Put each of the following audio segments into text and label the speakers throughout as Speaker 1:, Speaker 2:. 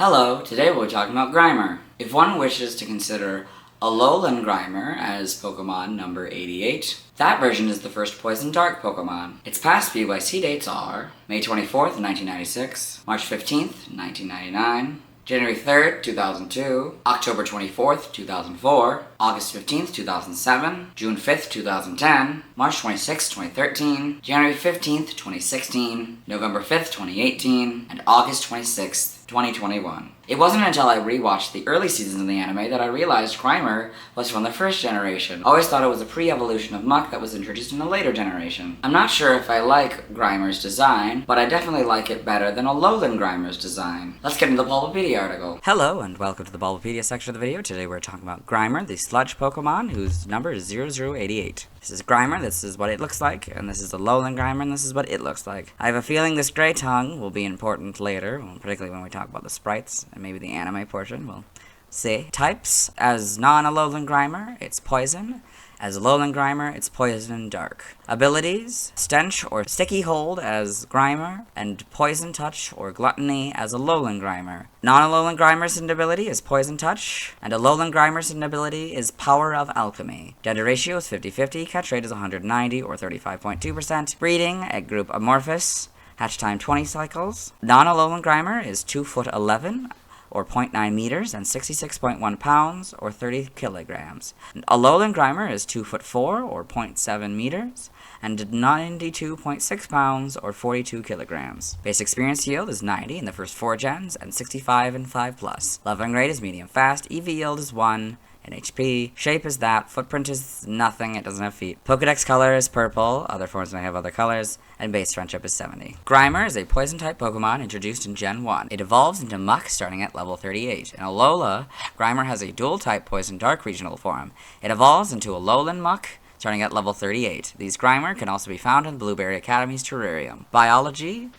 Speaker 1: Hello, today we'll be talking about Grimer. If one wishes to consider Alolan Grimer as Pokemon number 88, that version is the first Poison Dark Pokemon. Its past BYC dates are May 24th, 1996, March 15th, 1999, January 3rd, 2002, October 24th, 2004, August 15th, 2007, June 5th, 2010, March 26th, 2013, January 15th, 2016, November 5th, 2018, and August 26th, 2021. It wasn't until I rewatched the early seasons of the anime that I realized Grimer was from the first generation. Always thought it was a pre-evolution of Muck that was introduced in a later generation. I'm not sure if I like Grimer's design, but I definitely like it better than Alolan Grimer's design. Let's get into the Bulbapedia article. Hello, and welcome to the Bulbapedia section of the video. Today we're talking about Grimer, the sludge Pokemon, whose number is 0088. This is Grimer, this is what it looks like, and this is Alolan Grimer, and this is what it looks like. I have a feeling this gray tongue will be important later, particularly when we talk about the sprites, and maybe the anime portion. We'll see. Types: as non-Alolan Grimer, it's Poison. As Alolan Grimer, it's Poison Dark. Abilities: Stench or Sticky Hold as Grimer, and Poison Touch or Gluttony as Alolan Grimer. Non-Alolan Grimer's ability is Poison Touch, and Alolan Grimer's ability is Power of Alchemy. Gender ratio is 50-50, catch rate is 190 or 35.2%. Breeding: egg group Amorphous. Hatch time 20 cycles. Non-Alolan Grimer is 2'11", or 0.9 meters, and 66.1 pounds, or 30 kilograms. Alolan Grimer is 2'4", or 0.7 meters, and 92.6 pounds, or 42 kilograms. Base experience yield is 90 in the first 4 gens, and 65 in 5+. Leveling rate is medium fast, EV yield is 1, in HP. Shape is that. Footprint is nothing, it doesn't have feet. Pokedex color is purple, other forms may have other colors, and base friendship is 70. Grimer is a poison-type Pokemon introduced in Gen 1. It evolves into Muck starting at level 38. In Alola, Grimer has a dual-type Poison-Dark regional form. It evolves into Alolan Muck starting at level 38. These Grimer can also be found in Blueberry Academy's Terrarium. Biology: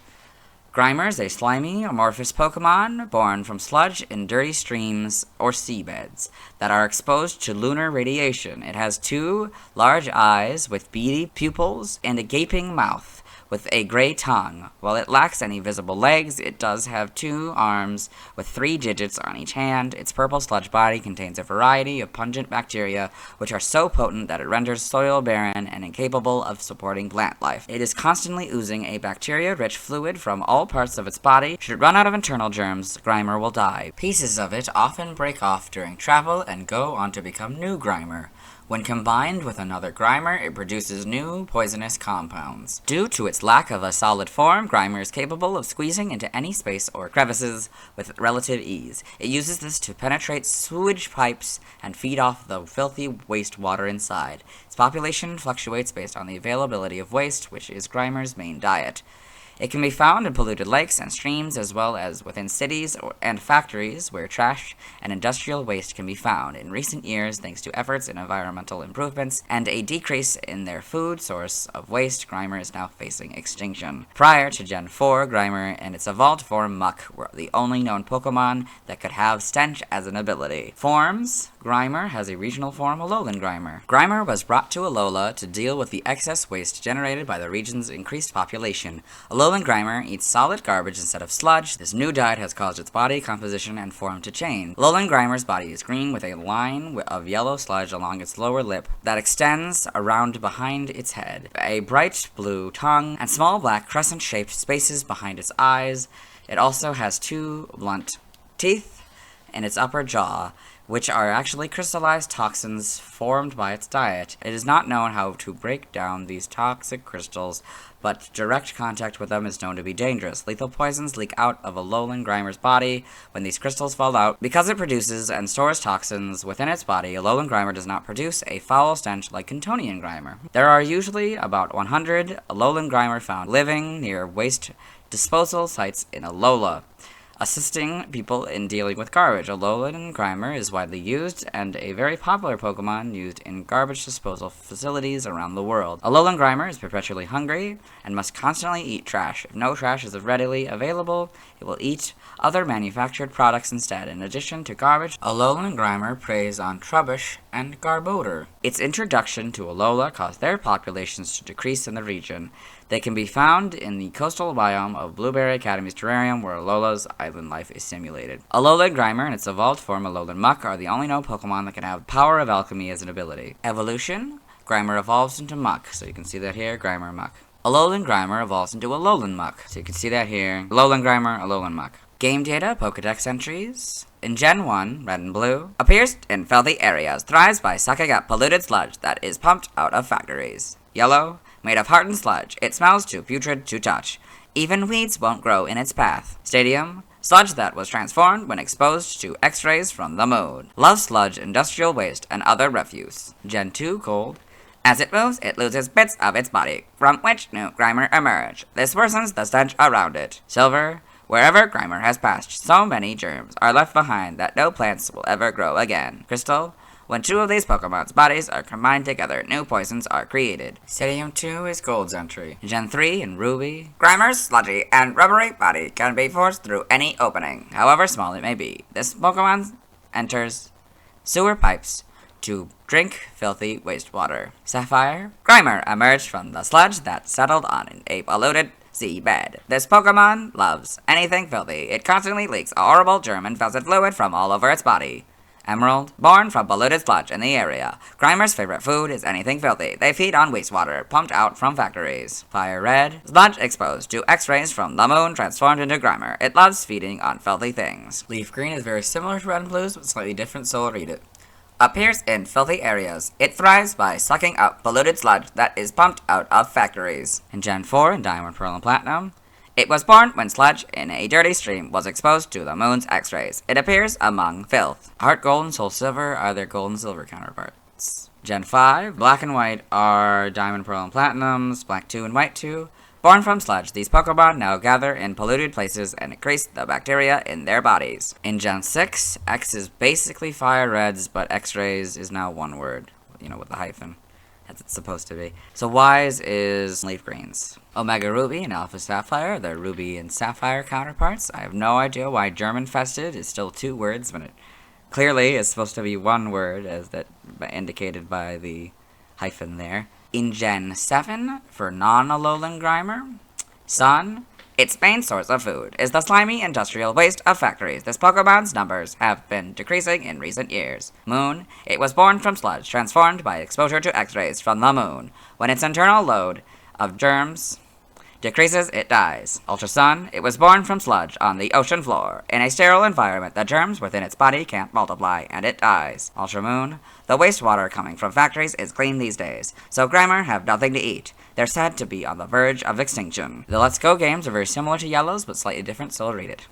Speaker 1: Grimer is a slimy, amorphous Pokemon born from sludge in dirty streams or seabeds that are exposed to lunar radiation. It has 2 large eyes with beady pupils and a gaping mouth with a gray tongue. While it lacks any visible legs, it does have 2 arms with 3 digits on each hand. Its purple sludge body contains a variety of pungent bacteria which are so potent that it renders soil barren and incapable of supporting plant life. It is constantly oozing a bacteria-rich fluid from all parts of its body. Should it run out of internal germs, Grimer will die. Pieces of it often break off during travel and go on to become new Grimer. When combined with another Grimer, it produces new poisonous compounds. Due to its lack of a solid form, Grimer is capable of squeezing into any space or crevices with relative ease. It uses this to penetrate sewage pipes and feed off the filthy wastewater inside. Its population fluctuates based on the availability of waste, which is Grimer's main diet. It can be found in polluted lakes and streams, as well as within cities and factories where trash and industrial waste can be found. In recent years, thanks to efforts in environmental improvements and a decrease in their food source of waste, Grimer is now facing extinction. Prior to Gen 4, Grimer and its evolved form Muck were the only known Pokemon that could have Stench as an ability. Forms: Grimer has a regional form, Alolan Grimer. Grimer was brought to Alola to deal with the excess waste generated by the region's increased population. Alolan Grimer eats solid garbage instead of sludge. This new diet has caused its body composition and form to change. Alolan Grimer's body is green with a line of yellow sludge along its lower lip that extends around behind its head, a bright blue tongue, and small black crescent-shaped spaces behind its eyes. It also has 2 blunt teeth in its upper jaw, which are actually crystallized toxins formed by its diet. It is not known how to break down these toxic crystals, but direct contact with them is known to be dangerous. Lethal poisons leak out of Alolan Grimer's body when these crystals fall out. Because it produces and stores toxins within its body, Alolan Grimer does not produce a foul stench like Cantonian Grimer. There are usually about 100 Alolan Grimer found living near waste disposal sites in Alola, assisting people in dealing with garbage. Alolan Grimer is widely used and a very popular Pokemon used in garbage disposal facilities around the world. Alolan Grimer is perpetually hungry and must constantly eat trash. If no trash is readily available, it will eat other manufactured products instead. In addition to garbage, Alolan Grimer preys on Trubbish and Garbodor. Its introduction to Alola caused their populations to decrease in the region. They can be found in the coastal biome of Blueberry Academy's terrarium where Alola's island life is simulated. Alolan Grimer and its evolved form Alolan Muck are the only known Pokemon that can have power of alchemy as an ability. Evolution: Grimer evolves into Muck, so you can see that here, Grimer Muck. Alolan Grimer evolves into Alolan Muck, so you can see that here, Alolan Grimer, Alolan Muck. Game data, Pokedex entries. In Gen 1, Red and Blue, appears in filthy areas, thrives by sucking up polluted sludge that is pumped out of factories. Yellow, made of hardened sludge, it smells too putrid to touch. Even weeds won't grow in its path. Stadium, sludge that was transformed when exposed to X-rays from the moon. Loves sludge, industrial waste, and other refuse. Gen 2, Cold. As it moves, it loses bits of its body, from which new Grimer emerge. This worsens the stench around it. Silver, wherever Grimer has passed, so many germs are left behind that no plants will ever grow again. Crystal, when two of these Pokemon's bodies are combined together, new poisons are created. Stadium 2 is Gold's entry. Gen 3 in Ruby, Grimer's sludgy and rubbery body can be forced through any opening, however small it may be. This Pokemon enters sewer pipes to drink filthy wastewater. Sapphire, Grimer emerged from the sludge that settled on a polluted seabed. This Pokemon loves anything filthy. It constantly leaks a horrible germ-infested fluid from all over its body. Emerald, born from polluted sludge in the area. Grimer's favorite food is anything filthy. They feed on wastewater pumped out from factories. Fire Red, sludge exposed to X-rays from the moon transformed into Grimer. It loves feeding on filthy things. Leaf Green is very similar to Red and Blue's, but slightly different, so I'll read it. Appears in filthy areas. It thrives by sucking up polluted sludge that is pumped out of factories. In Gen 4, in Diamond, Pearl, and Platinum, it was born when sludge in a dirty stream was exposed to the moon's X-rays. It appears among filth. Heart Gold and Soul Silver are their gold and silver counterparts. Gen 5, Black and White are Diamond, Pearl, and Platinums, Black 2 and White 2. Born from sludge, these Pokemon now gather in polluted places and increase the bacteria in their bodies. In Gen 6, X is basically Fire Reds, but X-rays is now one word, with the hyphen, as it's supposed to be. So Y's is Leaf Greens. Omega Ruby and Alpha Sapphire, they're Ruby and Sapphire counterparts. I have no idea why Germ-infested is still two words when it clearly is supposed to be one word, as that indicated by the hyphen there. In Gen 7, for non-Alolan Grimer, Sun, its main source of food is the slimy industrial waste of factories. This Pokemon's numbers have been decreasing in recent years. Moon, it was born from sludge, transformed by exposure to X-rays from the moon. When its internal load of germs decreases, it dies. Ultra Sun, it was born from sludge on the ocean floor. In a sterile environment, the germs within its body can't multiply, and it dies. Ultra Moon, the wastewater coming from factories is clean these days, so Grimer have nothing to eat. They're said to be on the verge of extinction. The Let's Go games are very similar to Yellow's, but slightly different, so I'll read it.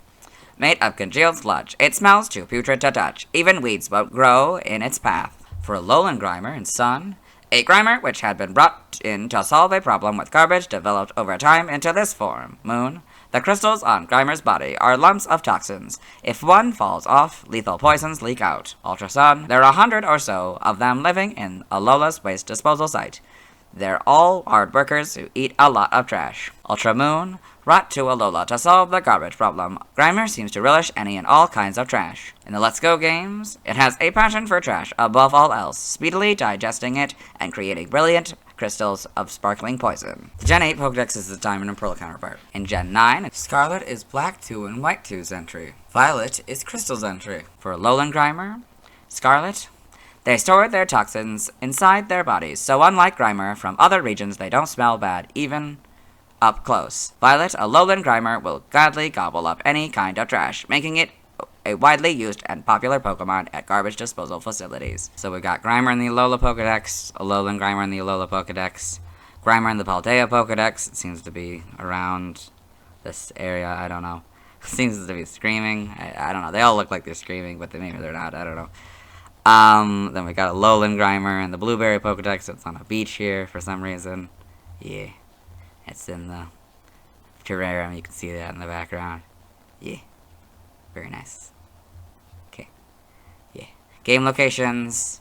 Speaker 1: Made of congealed sludge, it smells too putrid to touch. Even weeds won't grow in its path. For Alolan Grimer and Sun, a Grimer which had been brought in to solve a problem with garbage developed over time into this form. Moon, the crystals on Grimer's body are lumps of toxins. If one falls off, lethal poisons leak out. Ultra Sun, there are 100 or so of them living in Alola's waste disposal site. They're all hard workers who eat a lot of trash. Ultra Moon, brought to Alola to solve the garbage problem. Grimer seems to relish any and all kinds of trash. In the Let's Go games, it has a passion for trash above all else, speedily digesting it and creating brilliant crystals of sparkling poison. The Gen 8 Pokedex is the Diamond and Pearl counterpart. In Gen 9, Scarlet is Black 2 and White 2's entry. Violet is Crystal's entry. For Alolan Grimer, Scarlet, they store their toxins inside their bodies, so unlike Grimer from other regions, they don't smell bad, even up close. Violet, Alolan Grimer, will gladly gobble up any kind of trash, making it a widely used and popular Pokemon at garbage disposal facilities. So we've got Grimer in the Alola Pokedex, Alolan Grimer in the Alola Pokedex, Grimer in the Paldea Pokedex. It seems to be around this area, I don't know. It seems to be screaming. I don't know. They all look like they're screaming, but maybe they're not. I don't know. Then we got Alolan Grimer in the Blueberry Pokedex. It's on a beach here for some reason. Yeah. It's in the terrarium. You can see that in the background. Yeah. Very nice. Okay. Yeah. Game locations.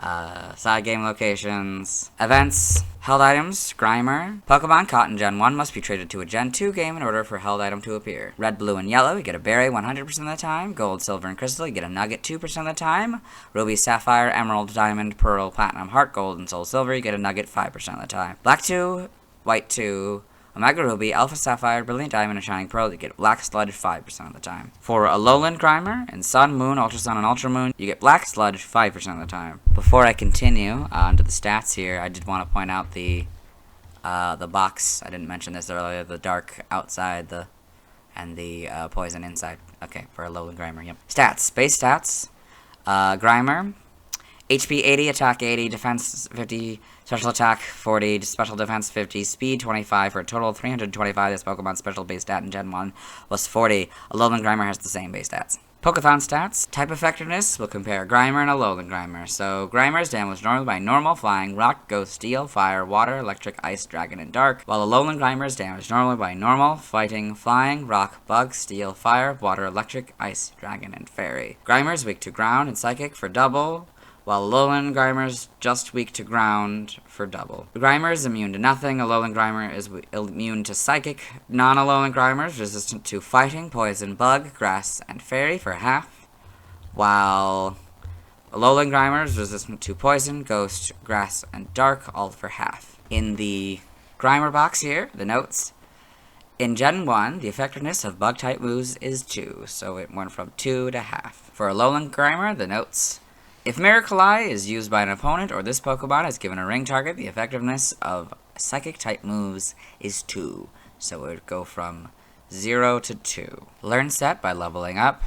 Speaker 1: Side game locations. Events. Held items. Grimer. Pokemon caught in Gen 1 must be traded to a Gen 2 game in order for held item to appear. Red, blue, and yellow, you get a berry 100% of the time. Gold, silver, and crystal, you get a nugget 2% of the time. Ruby, sapphire, emerald, diamond, pearl, platinum, heart, gold, and soul silver, you get a nugget 5% of the time. Black 2, white 2, Omega Ruby, Alpha Sapphire, Brilliant Diamond, and Shining Pearl, you get Black Sludge 5% of the time. For Alolan Grimer, in Sun, Moon, Ultra Sun, and Ultra Moon, you get Black Sludge 5% of the time. Before I continue on to the stats here, I did want to point out the box. I didn't mention this earlier, the dark outside, and the poison inside. Okay, for Alolan Grimer, yep. Stats, base stats, Grimer, HP 80, attack 80, defense 50, special attack 40, special defense 50, speed 25, for a total of 325. This Pokemon's special base stat in Gen 1 was 40. Alolan Grimer has the same base stats. Pokeathon stats. Type effectiveness will compare Grimer and Alolan Grimer. So, Grimer is damaged normally by normal, flying, rock, ghost, steel, fire, water, electric, ice, dragon, and dark, while Alolan Grimer is damaged normally by normal, fighting, flying, rock, bug, steel, fire, water, electric, ice, dragon, and fairy. Grimer is weak to ground and psychic for double, while Alolan Grimer is just weak to ground for double. Grimer is immune to nothing. Alolan Grimer is immune to psychic. Non-Alolan Grimer is resistant to fighting, poison, bug, grass, and fairy for half, while Alolan Grimer is resistant to poison, ghost, grass, and dark, all for half. In the Grimer box here, the notes. In Gen 1, the effectiveness of bug-type moves is 2, so it went from 2 to half. For Alolan Grimer, the notes. If Miracle Eye is used by an opponent or this Pokemon is given a ring target, the effectiveness of Psychic-type moves is 2, so it would go from 0 to 2. Learn set by leveling up.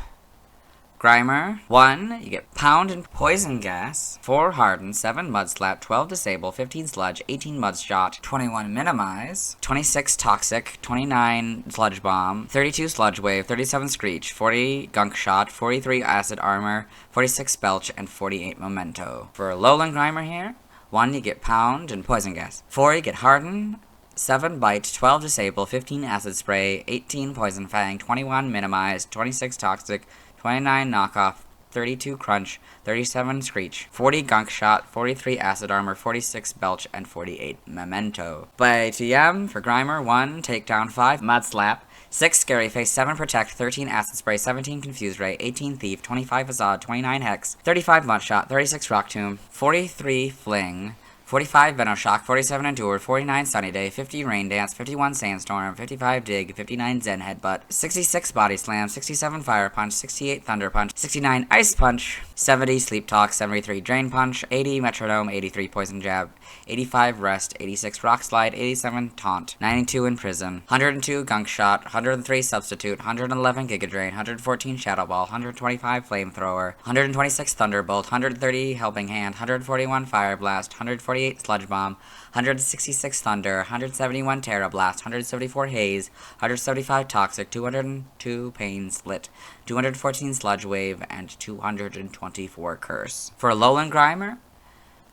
Speaker 1: Grimer, 1, you get Pound and Poison Gas, 4 Harden, 7 Mud Slap, 12 Disable, 15 Sludge, 18 Mud Shot, 21 Minimize, 26 Toxic, 29 Sludge Bomb, 32 Sludge Wave, 37 Screech, 40 Gunk Shot, 43 Acid Armor, 46 Belch, and 48 Memento. For Alolan Grimer here, 1, you get Pound and Poison Gas, 4, you get Harden, 7 Bite, 12 Disable, 15 Acid Spray, 18 Poison Fang, 21 Minimize, 26 Toxic, 29 Knockoff, 32 Crunch, 37 Screech, 40 Gunk Shot, 43 Acid Armor, 46 Belch, and 48 Memento. By TM, for Grimer, 1 Takedown, 5 Mud Slap, 6 Scary Face, 7 Protect, 13 Acid Spray, 17 Confuse Ray, 18 Thief, 25 Facade, 29 Hex, 35 Mud Shot, 36 Rock Tomb, 43 Fling, 45 Venoshock, 47 Endure, 49 Sunny Day, 50 Rain Dance, 51 Sandstorm, 55 Dig, 59 Zen Headbutt, 66 Body Slam, 67 Fire Punch, 68 Thunder Punch, 69 Ice Punch, 70 Sleep Talk, 73 Drain Punch, 80 Metronome, 83 Poison Jab, 85 Rest, 86 Rock Slide, 87 Taunt, 92 Imprison, 102 Gunk Shot, 103 Substitute, 111 Giga Drain, 114 Shadow Ball, 125 Flamethrower, 126 Thunderbolt, 130 Helping Hand, 141 Fire Blast, 148 Sludge Bomb, 166 Thunder, 171 Terra Blast, 174 Haze, 175 Toxic, 202 Pain Split, 214 Sludge Wave, and 224 Curse. For Alolan Grimer,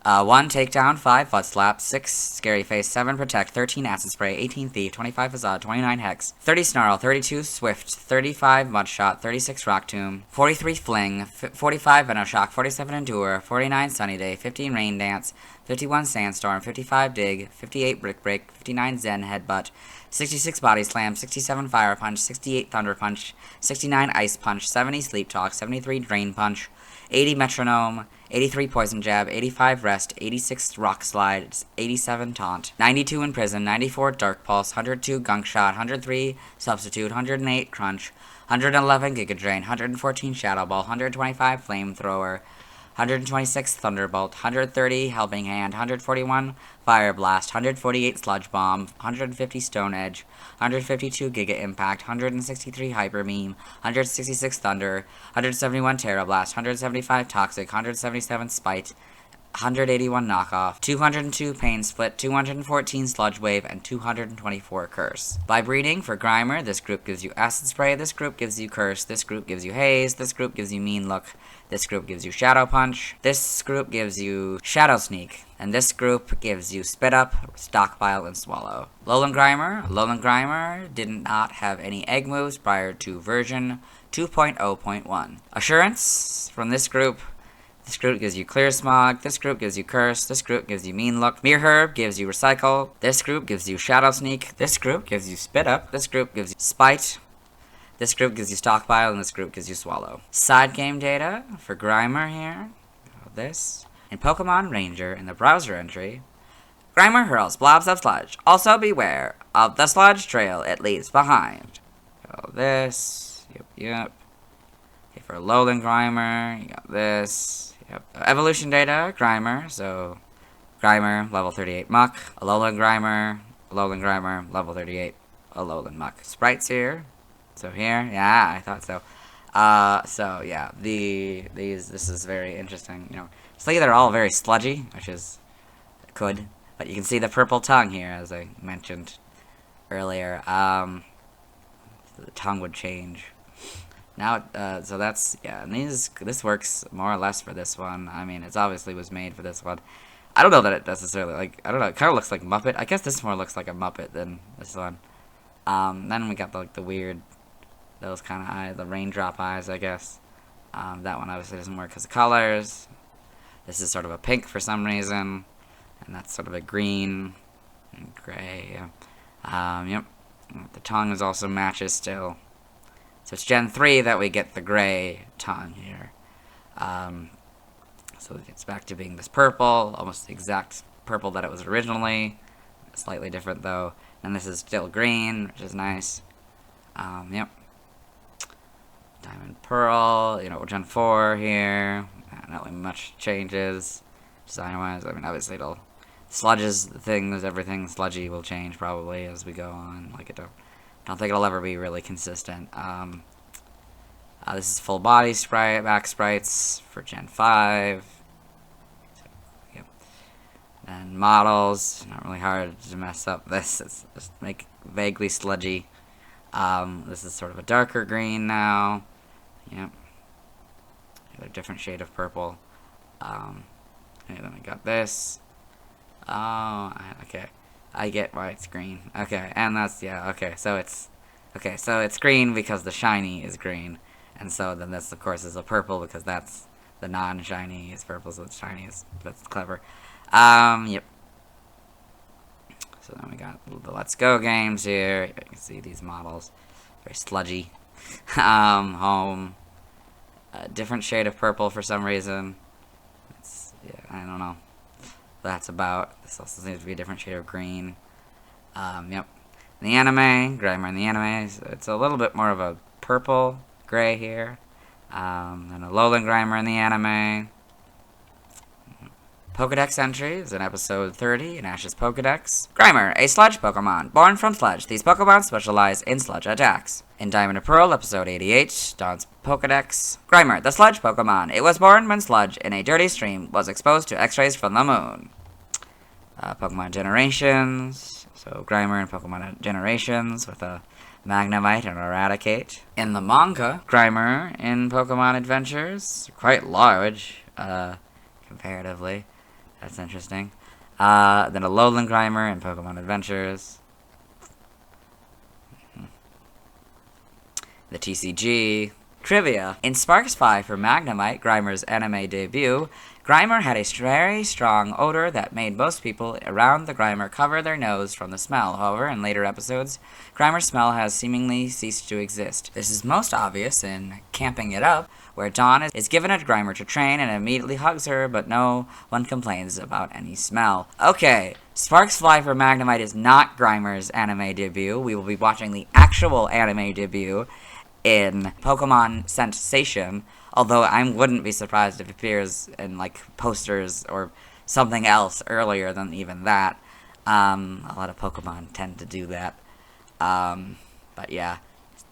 Speaker 1: 1 Takedown, 5 Foot Slap, 6 Scary Face, 7 Protect, 13 Acid Spray, 18 Thief, 25 Facade, 29 Hex, 30 Snarl, 32 Swift, 35 Mud Shot, 36 Rock Tomb, 43 Fling, 45 Venoshock, 47 Endure, 49 Sunny Day, 15 Rain Dance, 51 Sandstorm, 55 Dig, 58 Brick Break, 59 Zen Headbutt, 66 Body Slam, 67 Fire Punch, 68 Thunder Punch, 69 Ice Punch, 70 Sleep Talk, 73 Drain Punch, 80 Metronome, 83 Poison Jab, 85 Rest, 86 Rock Slide, 87 Taunt, 92 Imprison, 94 Dark Pulse, 102 Gunk Shot, 103 Substitute, 108 Crunch, 111 Giga Drain, 114 Shadow Ball, 125 Flamethrower, 126 Thunderbolt, 130 Helping Hand, 141 Fire Blast, 148 Sludge Bomb, 150 Stone Edge, 152 Giga Impact, 163 Hyper Beam, 166 Thunder, 171 Terra Blast, 175 Toxic, 177 Spite, 181 Knockoff, 202 Pain Split, 214 Sludge Wave, and 224 Curse. By breeding, for Grimer, this group gives you Acid Spray, this group gives you Curse, this group gives you Haze, this group gives you Mean Look, this group gives you Shadow Punch, this group gives you Shadow Sneak, and this group gives you Spit Up, Stockpile, and Swallow. Alolan Grimer did not have egg egg moves prior to version 2.0.1. Assurance from this group gives you Clear Smog, this group gives you Curse, this group gives you Mean Look, Mere Herb gives you Recycle, this group gives you Shadow Sneak, this group gives you Spit Up, this group gives you Spite, this group gives you Stockpile, and this group gives you Swallow. Side game data for Grimer here, this. In Pokemon Ranger, in the browser entry, Grimer hurls blobs of sludge. Also beware of the sludge trail it leaves behind. So this, yep. Okay, for lowland Grimer, you got this. Yep. Evolution data, Grimer, so Grimer, level 38 Muck. Alolan Grimer, level 38 Alolan Muck. Sprites here. So here, yeah, I thought so. So yeah, this is very interesting. You know, it's like they're all very sludgy, which is good. But you can see the purple tongue here, as I mentioned earlier. The tongue would change. Now, so that's, yeah, and this works more or less for this one. I mean, it obviously was made for this one. I don't know that it necessarily, like, I don't know, it kind of looks like Muppet. I guess this more looks like a Muppet than this one. Then we got, like, the weird, those kind of eyes, the raindrop eyes, I guess. That one obviously doesn't work because of colors. This is sort of a pink for some reason. And that's sort of a green and gray, yeah. Yep. The tongue is also matches still. So it's Gen 3 that we get the gray tongue here. So it gets back to being this purple, almost the exact purple that it was originally. Slightly different though. And this is still green, which is nice. Yep. Diamond Pearl, you know, Gen 4 here. Not really much changes design-wise. I mean, obviously it'll sludges, things, everything sludgy will change probably as we go on. Like, don't think it'll ever be really consistent. This is full body sprite, back sprites for Gen 5. So, yep. And models, not really hard to mess up this. It's just make vaguely sludgy. This is sort of a darker green now. Yep. A different shade of purple. And then we got this. Oh, okay. I get why it's green. Okay, and that's, yeah, okay, so it's green because the shiny is green. And so then this, of course, is a purple because that's the non-shiny is purple, so it's shiny. That's clever. Yep. So then we got the Let's Go games here. You can see these models. Very sludgy. Home. A different shade of purple for some reason. It's, yeah, I don't know what that's about. This also seems to be a different shade of green. Yep. In the anime, Grimer in the anime, it's a little bit more of a purple gray here. And a Alolan Grimer in the anime. Pokedex entries in episode 30 in Ash's Pokedex. Grimer, a sludge Pokemon. Born from sludge, these Pokemon specialize in sludge attacks. In Diamond and Pearl, episode 88, Dawn's Pokedex. Grimer, the sludge Pokemon. It was born when sludge in a dirty stream was exposed to X-rays from the moon. Pokemon Generations. So Grimer and Pokemon Generations with a Magnemite and Eradicate. In the manga, Grimer in Pokemon Adventures. Quite large, comparatively. That's interesting. Then a Alolan Grimer in Pokemon Adventures. The TCG. Trivia. In Sparks 5 for Magnemite, Grimer's anime debut, Grimer had a very strong odor that made most people around the Grimer cover their nose from the smell. However, in later episodes, Grimer's smell has seemingly ceased to exist. This is most obvious in Camping It Up, where Dawn is given a Grimer to train and immediately hugs her, but no one complains about any smell. Okay, Sparks Fly for Magnemite is not Grimer's anime debut. We will be watching the actual anime debut in Pokemon Sensation, although I wouldn't be surprised if it appears in, like, posters or something else earlier than even that. A lot of Pokemon tend to do that. But yeah,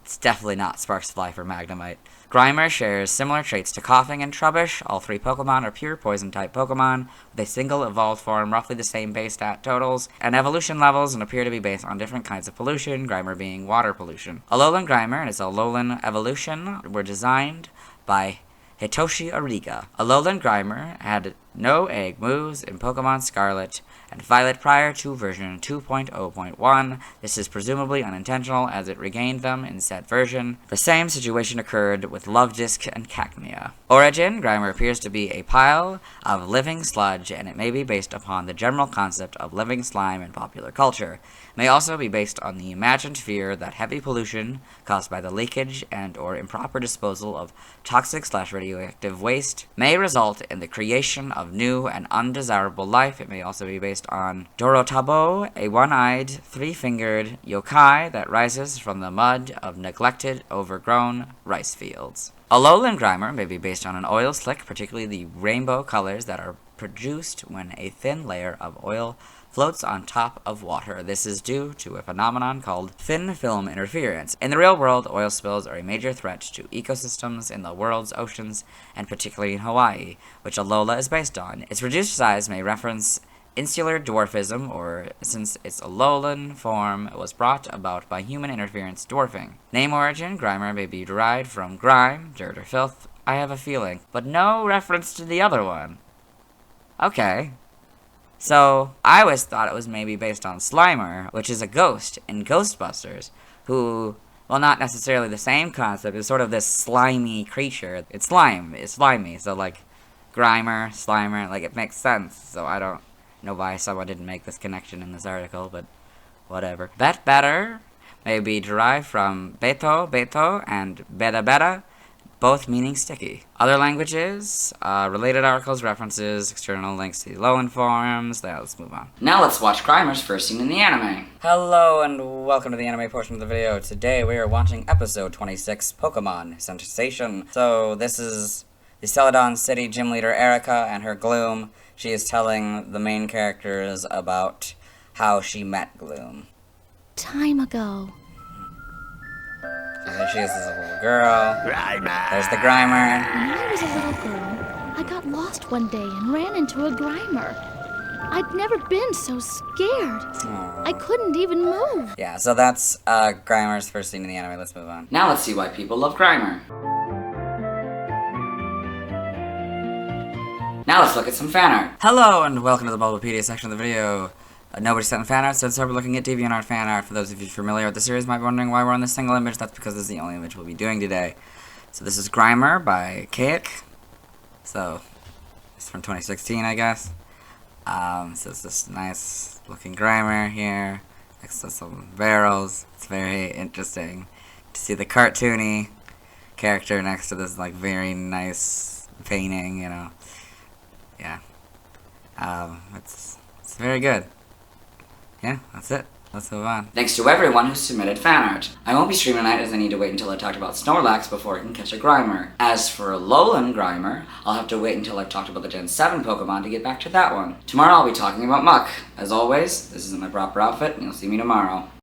Speaker 1: it's definitely not Sparks Fly for Magnemite. Grimer shares similar traits to Coughing and Trubbish. All three Pokemon are pure Poison-type Pokemon, with a single evolved form, roughly the same base stat totals, and evolution levels, and appear to be based on different kinds of pollution, Grimer being water pollution. Alolan Grimer and its Alolan evolution were designed by Hitoshi Ariga. Alolan Grimer had no egg moves in Pokemon Scarlet and Violet prior to version 2.0.1. This is presumably unintentional, as it regained them in said version. The same situation occurred with Luvdisc and Cacnea. Origin, Grimer appears to be a pile of living sludge, and it may be based upon the general concept of living slime in popular culture. It may also be based on the imagined fear that heavy pollution caused by the leakage and or improper disposal of toxic/radioactive waste may result in the creation of of new and undesirable life. It may also be based on Dorotabo, a one-eyed, three-fingered yokai that rises from the mud of neglected, overgrown rice fields. A lowland Grimer may be based on an oil slick, particularly the rainbow colors that are produced when a thin layer of oil floats on top of water. This is due to a phenomenon called thin film interference. In the real world, oil spills are a major threat to ecosystems in the world's oceans, and particularly in Hawaii, which Alola is based on. Its reduced size may reference insular dwarfism, or since its Alolan form was brought about by human interference dwarfing. Name origin, Grimer may be derived from grime, dirt or filth, I have a feeling, but no reference to the other one. Okay. So, I always thought it was maybe based on Slimer, which is a ghost in Ghostbusters, who, well, not necessarily the same concept, is sort of this slimy creature. It's slimy, so like, Grimer, Slimer, like, it makes sense, so I don't know why someone didn't make this connection in this article, but whatever. Bet better may be derived from beto, and beta, both meaning sticky. Other languages, related articles, references, external links to the Alolan forums. Let's move on. Now let's watch Grimer's first scene in the anime. Hello and welcome to the anime portion of the video. Today we are watching episode 26, Pokemon Sensation. So this is the Celadon City gym leader Erica and her Gloom. She is telling the main characters about how she met Gloom.
Speaker 2: Time ago.
Speaker 1: So there she is as a little girl. Grimer. There's the Grimer.
Speaker 2: When I was a little girl, I got lost one day and ran into a Grimer. I'd never been so scared.
Speaker 1: Aww.
Speaker 2: I couldn't even move.
Speaker 1: Yeah, so that's Grimer's first scene in the anime. Let's move on. Now let's see why people love Grimer. Now let's look at some fan art. Hello and welcome to the Bulbapedia section of the video. Nobody sent fan art, so let's start looking at DeviantArt fan art. For those of you familiar with the series might be wondering why we're on this single image. That's because this is the only image we'll be doing today. So this is Grimer by Kaik. So it's from 2016, I guess. So it's this nice looking Grimer here next to some barrels. It's very interesting to see the cartoony character next to this like very nice painting, you know. Yeah. It's very good. Yeah, that's it. Let's move on. Thanks to everyone who submitted fan art. I won't be streaming tonight as I need to wait until I've talked about Snorlax before I can catch a Grimer. As for Alolan Grimer, I'll have to wait until I've talked about the Gen 7 Pokemon to get back to that one. Tomorrow I'll be talking about Muck. As always, this isn't my proper outfit, and you'll see me tomorrow.